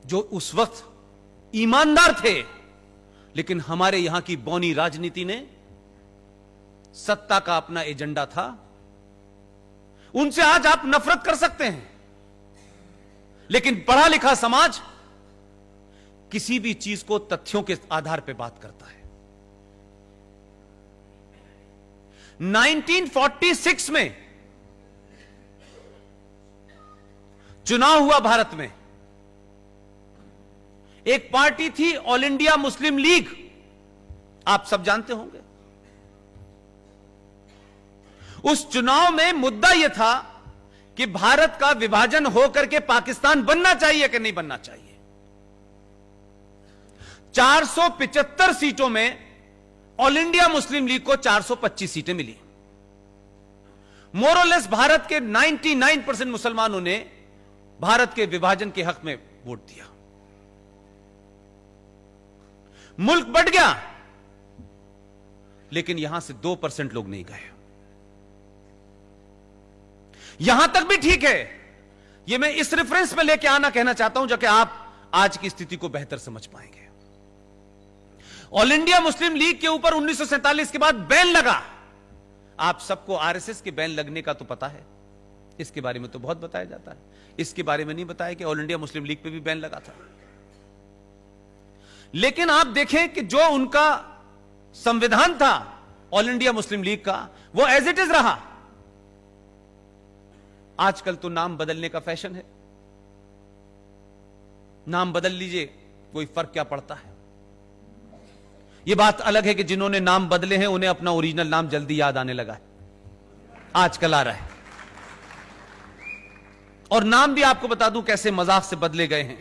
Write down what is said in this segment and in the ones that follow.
जो उस वक्त ईमानदार थे, लेकिन हमारे यहां की बौनी राजनीति ने सत्ता का अपना एजेंडा था, उनसे आज आप नफरत कर सकते हैं, लेकिन पढ़ा लिखा समाज किसी भी चीज को तथ्यों के आधार पर बात करता है। 1946 में चुनाव हुआ भारत में। एक पार्टी थी ऑल इंडिया मुस्लिम लीग, आप सब जानते होंगे। उस चुनाव में मुद्दा यह था कि भारत का विभाजन होकर के पाकिस्तान बनना चाहिए कि नहीं बनना चाहिए। 475 सीटों में ऑल इंडिया मुस्लिम लीग को 425 सीटें मिली। मोरलेस भारत के 99% मुसलमानों ने भारत के विभाजन के हक में वोट दिया। मुल्क बढ़ गया, लेकिन यहां से 2% लोग नहीं गए। यहां तक भी ठीक है, यह मैं इस रेफरेंस में लेके आना कहना चाहता हूं, जाके आप आज की स्थिति को बेहतर समझ पाएंगे। ऑल इंडिया मुस्लिम लीग के ऊपर 1947 के बाद बैन लगा। आप सबको आरएसएस के बैन लगने का तो पता है, इसके बारे में तो बहुत बताया जाता है। इसके बारे में नहीं बताया कि ऑल इंडिया मुस्लिम लीग पे भी बैन लगा था। लेकिन आप देखें कि जो उनका संविधान था ऑल इंडिया मुस्लिम लीग का, वो एज इट इज रहा। आजकल तो नाम बदलने का फैशन है, नाम बदल लीजिए, कोई फर्क क्या पड़ता है। यह बात अलग है कि जिन्होंने नाम बदले हैं उन्हें अपना ओरिजिनल नाम जल्दी याद आने लगा है, आजकल आ रहा है। और नाम भी आपको बता दूं कैसे मजाक से बदले गए हैं।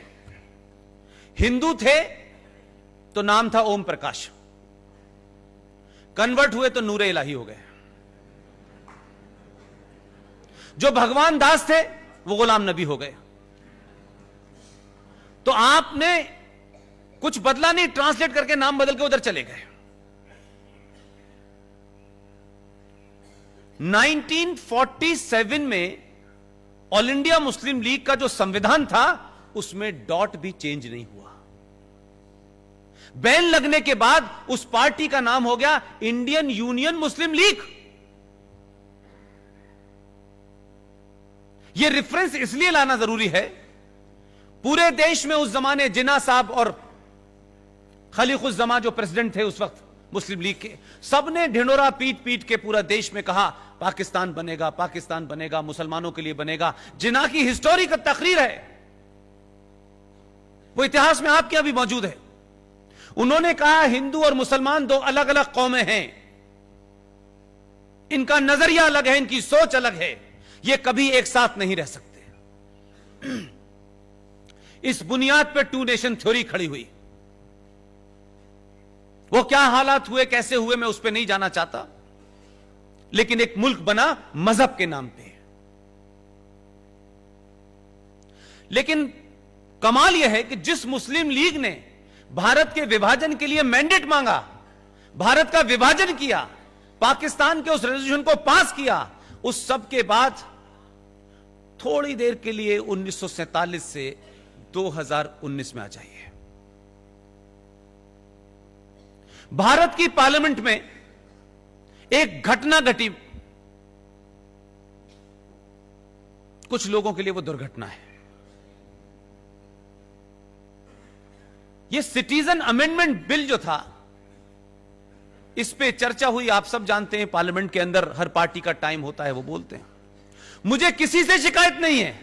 हिंदू थे तो नाम था ओम प्रकाश, कन्वर्ट हुए तो नूरे इलाही हो गए। जो भगवान दास थे वो गुलाम नबी हो गए। तो आपने कुछ बदला नहीं, ट्रांसलेट करके नाम बदल के उधर चले गए। 1947 में ऑल इंडिया मुस्लिम लीग का जो संविधान था उसमें डॉट भी चेंज नहीं हुआ। बैन लगने के बाद उस पार्टी का नाम हो गया इंडियन यूनियन मुस्लिम लीग। यह रेफरेंस इसलिए लाना जरूरी है, पूरे देश में उस जमाने जिन्ना साहब और खलीकुज़्ज़मा जो प्रेसिडेंट थे उस वक्त मुस्लिम लीग के, सबने ढिंडोरा पीट पीट के पूरा देश में कहा पाकिस्तान बनेगा, पाकिस्तान बनेगा, मुसलमानों के लिए बनेगा। जिन्ना की हिस्टोरिकल तकरीर है, वो इतिहास में आपके यहां भी मौजूद है। उन्होंने कहा हिंदू और मुसलमान दो अलग अलग कौमें हैं, इनका नजरिया अलग है, इनकी सोच अलग है, ये कभी एक साथ नहीं रह सकते। इस बुनियाद पर टू नेशन थ्योरी खड़ी हुई। वो क्या हालात हुए, कैसे हुए, मैं उस पर नहीं जाना चाहता, लेकिन एक मुल्क बना मजहब के नाम पे। लेकिन कमाल यह है कि जिस मुस्लिम लीग ने भारत के विभाजन के लिए मैंडेट मांगा, भारत का विभाजन किया, पाकिस्तान के उस रेजोल्यूशन को पास किया, उस सब के बाद थोड़ी देर के लिए 1947 से 2019 में आ जाइए, भारत की पार्लियामेंट में एक घटना घटी। कुछ लोगों के लिए वो दुर्घटना है। ये सिटीजन अमेंडमेंट बिल जो था, इस पे चर्चा हुई, आप सब जानते हैं पार्लियामेंट के अंदर हर पार्टी का टाइम होता है, वो बोलते हैं। मुझे किसी से शिकायत नहीं है।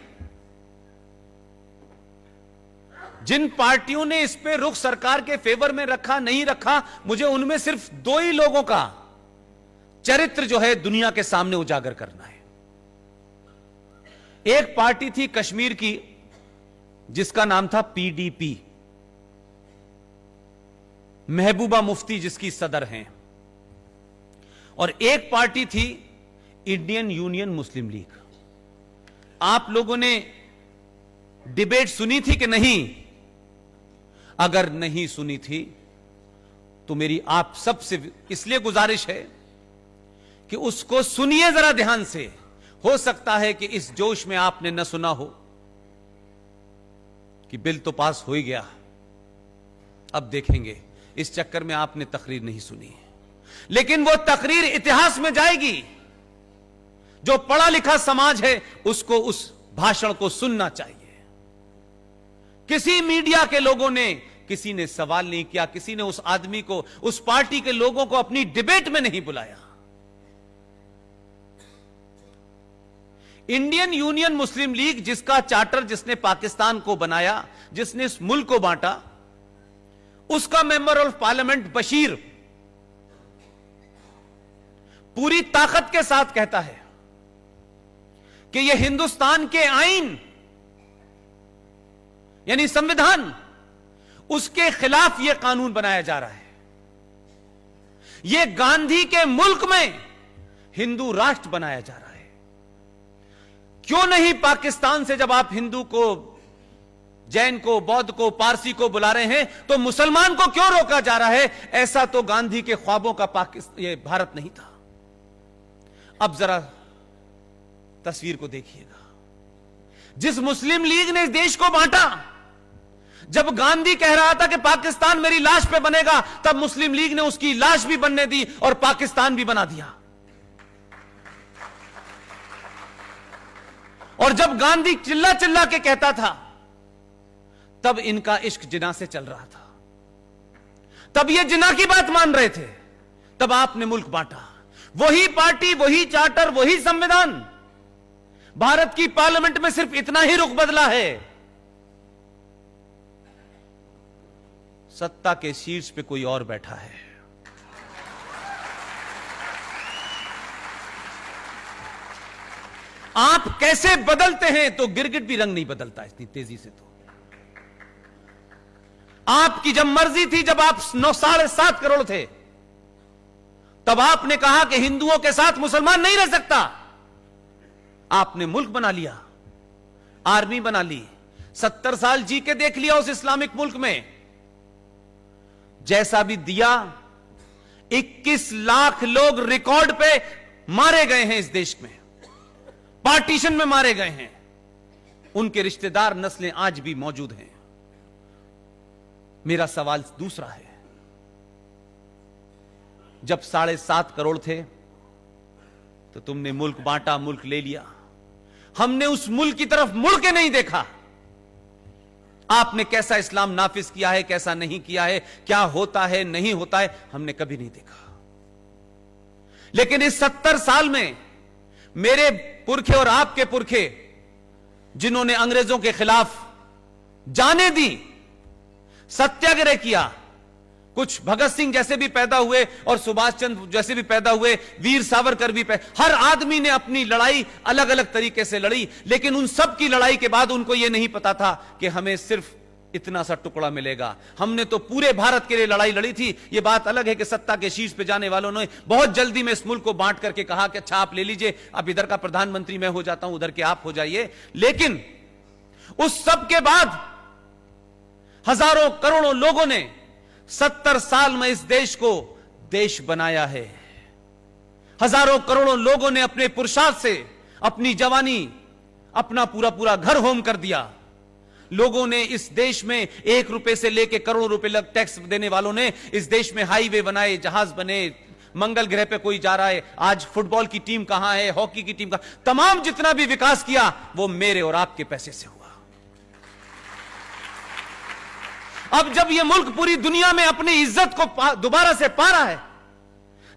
जिन पार्टियों ने इस पे रुख सरकार के फेवर में रखा नहीं रखा, मुझे उनमें सिर्फ दो ही लोगों का चरित्र जो है दुनिया के सामने उजागर करना है। एक पार्टी थी कश्मीर की जिसका नाम था पीडीपी, महबूबा मुफ्ती जिसकी सदर हैं, और एक पार्टी थी इंडियन यूनियन मुस्लिम लीग। आप लोगों ने डिबेट सुनी थी कि नहीं? अगर नहीं सुनी थी तो मेरी आप सबसे इसलिए गुजारिश है कि उसको सुनिए जरा ध्यान से। हो सकता है कि इस जोश में आपने न सुना हो। कि बिल तो पास हो ही गया, अब देखेंगे। इस चक्कर में आपने तकरीर नहीं सुनी, लेकिन वो तकरीर इतिहास में जाएगी। जो पढ़ा लिखा समाज है उसको उस भाषण को सुनना चाहिए। किसी मीडिया के लोगों ने, किसी ने सवाल नहीं किया, किसी ने उस आदमी को, उस पार्टी के लोगों को अपनी डिबेट में नहीं बुलाया। इंडियन यूनियन मुस्लिम लीग, जिसका चार्टर, जिसने पाकिस्तान को बनाया, जिसने इस मुल्क को बांटा, उसका मेंबर ऑफ पार्लियामेंट बशीर पूरी ताकत के साथ कहता है कि यह हिंदुस्तान के आईन यानी संविधान, उसके खिलाफ यह कानून बनाया जा रहा है। यह गांधी के मुल्क में हिंदू राष्ट्र बनाया जा रहा है। क्यों नहीं पाकिस्तान से, जब आप हिंदू को, जैन को, बौद्ध को, पारसी को बुला रहे हैं, तो मुसलमान को क्यों रोका जा रहा है? ऐसा तो गांधी के ख्वाबों का पाकिस्तान, ये भारत नहीं था। अब जरा तस्वीर को देखिएगा। जिस मुस्लिम लीग ने इस देश को बांटा, जब गांधी कह रहा था कि पाकिस्तान मेरी लाश पे बनेगा, तब मुस्लिम लीग ने उसकी लाश भी बनने दी और पाकिस्तान भी बना दिया। और जब गांधी चिल्ला चिल्ला के कहता था, तब इनका इश्क जिना से चल रहा था, तब ये जिना की बात मान रहे थे, तब आपने मुल्क बांटा। वही पार्टी, वही चार्टर, वही संविधान। भारत की पार्लियामेंट में सिर्फ इतना ही रुख बदला है, सत्ता के शीर्ष पे कोई और बैठा है। आप कैसे बदलते हैं तो गिरगिट भी रंग नहीं बदलता इतनी तेजी से। तो आपकी जब मर्जी थी, जब आप 9.7 करोड़ थे, तब आपने कहा कि हिंदुओं के साथ मुसलमान नहीं रह सकता। आपने मुल्क बना लिया, आर्मी बना ली, 70 साल जी के देख लिया उस इस्लामिक मुल्क में। जैसा भी दिया, 21 लाख लोग रिकॉर्ड पे मारे गए हैं इस देश में, पार्टीशन में मारे गए हैं। उनके रिश्तेदार, नस्लें आज भी मौजूद हैं। मेरा सवाल दूसरा है, जब 7.5 करोड़ थे तो तुमने मुल्क बांटा, मुल्क ले लिया। हमने उस मुल्क की तरफ मुड़ के नहीं देखा। आपने कैसा इस्लाम नाफिज किया है, कैसा नहीं किया है, क्या होता है, नहीं होता है, हमने कभी नहीं देखा। लेकिन इस 70 साल में मेरे पुरखे और आपके पुरखे, जिन्होंने अंग्रेजों के खिलाफ जाने दी, सत्याग्रह किया, कुछ भगत सिंह जैसे भी पैदा हुए और सुभाष चंद्र जैसे भी पैदा हुए, वीर सावरकर भी हर आदमी ने अपनी लड़ाई अलग अलग तरीके से लड़ी। लेकिन उन सब की लड़ाई के बाद उनको यह नहीं पता था कि हमें सिर्फ इतना सा टुकड़ा मिलेगा। हमने तो पूरे भारत के लिए लड़ाई लड़ी थी। यह बात अलग है कि सत्ता के शीर्ष पे जाने वालों ने बहुत जल्दी में इस मुल्क को बांट करके कहा कि अच्छा आप ले लीजिए, अब इधर का प्रधानमंत्री मैं हो जाता हूं, उधर के आप हो जाइए। लेकिन उस सब के बाद हजारों करोड़ों लोगों ने 70 साल में इस देश को देश बनाया है। हजारों करोड़ों लोगों ने अपने पुरुषार्थ से, अपनी जवानी, अपना पूरा पूरा घर होम कर दिया। लोगों ने इस देश में 1 रुपए से लेकर करोड़ों रुपए लग टैक्स देने वालों ने इस देश में हाईवे बनाए, जहाज बने, मंगल ग्रह पे कोई जा रहा है, आज फुटबॉल की टीम कहां है, हॉकी की टीम कहां, तमाम जितना भी विकास किया वो मेरे और आपके पैसे से हुआ। अब जब यह मुल्क पूरी दुनिया में अपनी इज्जत को दोबारा से पा रहा है,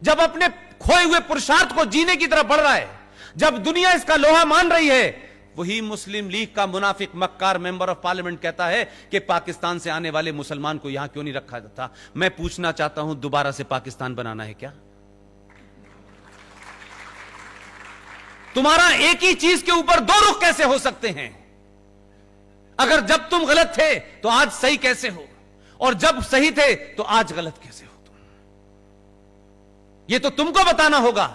जब अपने खोए हुए पुरुषार्थ को जीने की तरफ बढ़ रहा है, जब दुनिया इसका लोहा मान रही है, वही मुस्लिम लीग का मुनाफिक मक्कार मेंबर ऑफ पार्लियामेंट कहता है कि पाकिस्तान से आने वाले मुसलमान को यहां क्यों नहीं रखा जाता। मैं पूछना चाहता हूं, दोबारा से पाकिस्तान बनाना है क्या? तुम्हारा एक ही चीज के ऊपर 2 रुख कैसे हो सकते हैं? अगर जब तुम गलत थे तो आज सही कैसे हो, और जब सही थे तो आज गलत कैसे हो तुम? यह तो तुमको बताना होगा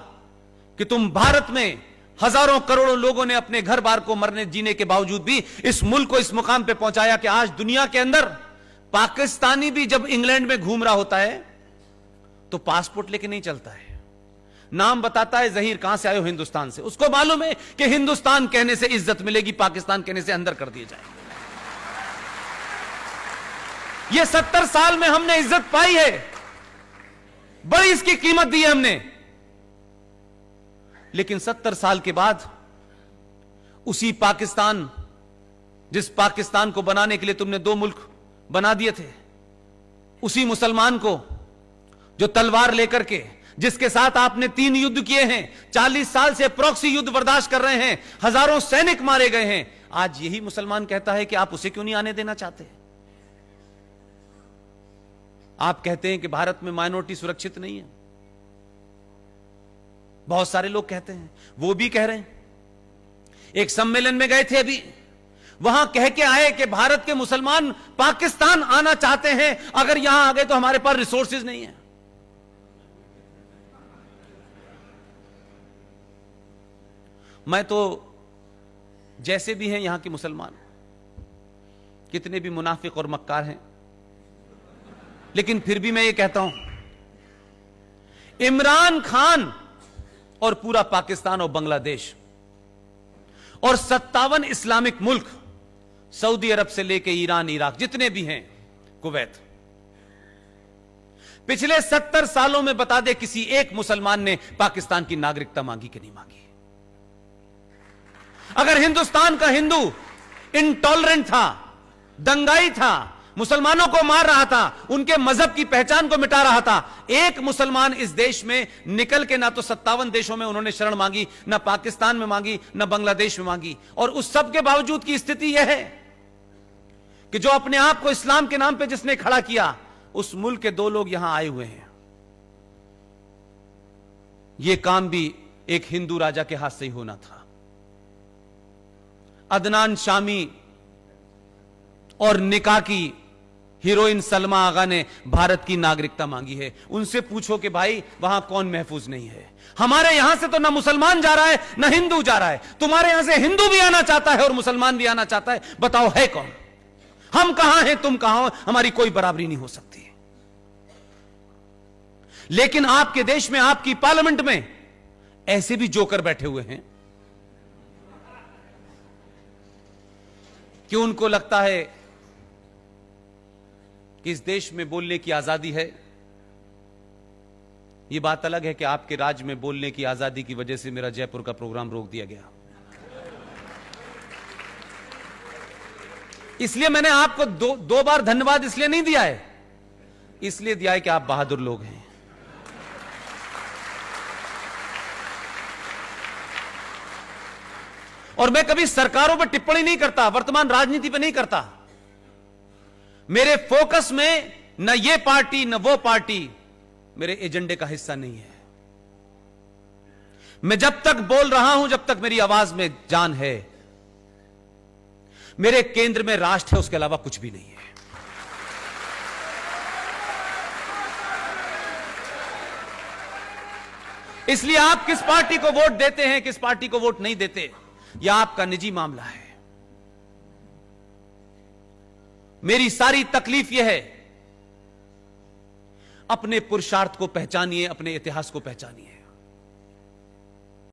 कि तुम भारत में हजारों करोड़ों लोगों ने अपने घर बार को मरने जीने के बावजूद भी इस मुल्क को इस मुकाम पे पहुंचाया कि आज दुनिया के अंदर पाकिस्तानी भी जब इंग्लैंड में घूम रहा होता है तो पासपोर्ट लेके नहीं चलता है, नाम बताता है जहीर कहां से आए हो, हिंदुस्तान से। उसको मालूम है कि हिंदुस्तान कहने से इज्जत मिलेगी, पाकिस्तान कहने से अंदर कर दिए जाएंगे। ये 70 साल में हमने इज्जत पाई है, बड़ी इसकी कीमत दी है हमने। लेकिन 70 साल के बाद उसी पाकिस्तान, जिस पाकिस्तान को बनाने के लिए तुमने 2 मुल्क बना दिए थे, उसी मुसलमान को जो तलवार लेकर के, जिसके साथ आपने 3 युद्ध किए हैं, 40 साल से प्रॉक्सी युद्ध बर्दाश्त कर रहे हैं, हजारों सैनिक मारे गए हैं, आज यही मुसलमान कहता है कि आप उसे क्यों नहीं आने देना चाहते? आप कहते हैं कि भारत में माइनॉरिटी सुरक्षित नहीं है, बहुत सारे लोग कहते हैं, वो भी कह रहे हैं। एक सम्मेलन में गए थे अभी, वहां कह के आए कि भारत के मुसलमान पाकिस्तान आना चाहते हैं, अगर यहां आ गए तो हमारे पास रिसोर्सेज नहीं है। मैं तो जैसे भी हैं यहां के मुसलमान, कितने भी मुनाफिक और मक्कार हैं, लेकिन फिर भी मैं ये कहता हूं, इमरान खान और पूरा पाकिस्तान और बांग्लादेश और 57 इस्लामिक मुल्क, सऊदी अरब से लेके ईरान, इराक, जितने भी हैं, कुवैत, पिछले 70 सालों में बता दे किसी एक मुसलमान ने पाकिस्तान की नागरिकता मांगी कि नहीं मांगी? अगर हिंदुस्तान का हिंदू इंटॉलरेंट था, दंगाई था, मुसलमानों को मार रहा था, उनके मजहब की पहचान को मिटा रहा था, एक मुसलमान इस देश में निकल के ना तो 57 देशों में उन्होंने शरण मांगी, ना पाकिस्तान में मांगी, ना बांग्लादेश में मांगी, और उस सब के बावजूद की स्थिति यह है कि जो अपने आप को इस्लाम के नाम पे जिसने खड़ा किया, उस मुल्क के 2 लोग यहां आए हुए हैं। यह काम भी एक हिंदू राजा के हाथ से ही होना था। अदनान शामी और निकाह की हीरोइन सलमा आगा ने भारत की नागरिकता मांगी है। उनसे पूछो कि भाई वहां कौन महफूज नहीं है? हमारे यहां से तो ना मुसलमान जा रहा है ना हिंदू जा रहा है, तुम्हारे यहां से हिंदू भी आना चाहता है और मुसलमान भी आना चाहता है, बताओ है कौन? हम कहां हैं, तुम कहां हो, हमारी कोई बराबरी नहीं हो सकती। लेकिन आपके देश में, आपकी पार्लियामेंट में ऐसे भी जोकर बैठे हुए हैं कि उनको लगता है कि इस देश में बोलने की आजादी है। यह बात अलग है कि आपके राज्य में बोलने की आजादी की वजह से मेरा जयपुर का प्रोग्राम रोक दिया गया। इसलिए मैंने आपको दो बार धन्यवाद इसलिए नहीं दिया है, इसलिए दिया है कि आप बहादुर लोग हैं। और मैं कभी सरकारों पर टिप्पणी नहीं करता, वर्तमान राजनीति पर नहीं करता। मेरे फोकस में न ये पार्टी न वो पार्टी मेरे एजेंडे का हिस्सा नहीं है। मैं जब तक बोल रहा हूं, जब तक मेरी आवाज में जान है, मेरे केंद्र में राष्ट्र है, उसके अलावा कुछ भी नहीं है। इसलिए आप किस पार्टी को वोट देते हैं, किस पार्टी को वोट नहीं देते, यह आपका निजी मामला है। मेरी सारी तकलीफ यह है, अपने पुरुषार्थ को पहचानिए, अपने इतिहास को पहचानिए।